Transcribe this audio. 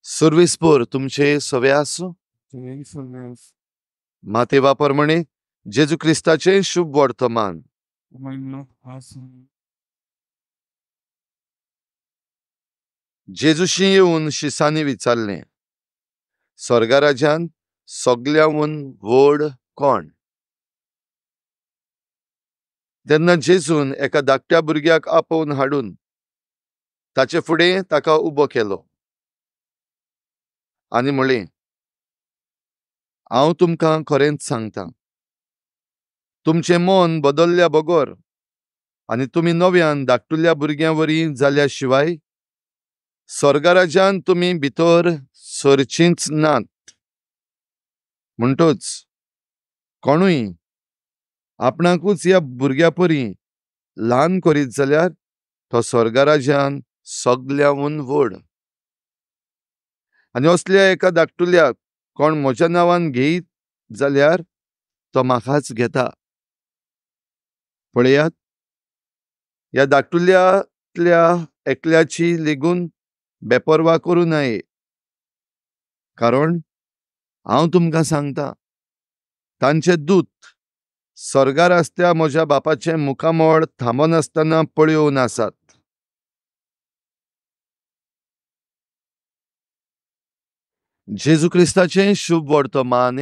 सर्विसपोर तुमचे सवे आसूं. मातेवा प्रमाणे जेजू क्रिस्ताचे शुभ वर्तमान. जेजूशी येवन शिसांनी विचारलें, स्वर्गा राज्यांत सगळ्याहून व्हड कोण? तेन्ना जेजून एका धाकट्या भुरग्याक आपोवन हाडून ताचे फुडें ताका उबो केलो आनी म्हळें, हांव तुमकां खरेंच सांगतां, तुमचें मन बदल्ल्या बगर आनी तुमी नव्यान धाकटुल्या भुरग्यां वरी जाल्या शिवाय स्वर्गा राज्यांत तुमी भितर सरचींच नात. म्हणटच कोणूय आपणाकूच ह्या भुरग्या परी ल्हान करीत जाल्यार तो स्वर्गा राज्यांत सगळ्याहून व्हड. आनी असल्या एका धाकटुल्याक कोण म्हज्या नांवान घेयत जाल्यार तो म्हाकाच घेता. पळयात, ह्या धाकटुल्यातल्या एकल्याची लेगून बेपरवा करूं नये, कारण हांव तुमकां सांगतां, तांचे दूत स्वर्गार आसत्या म्हज्या बापाचें मुखामोळ थांबनासतना पळयोवन आसात. जेजू क्रिस्ताचें शुभ वर्तमान.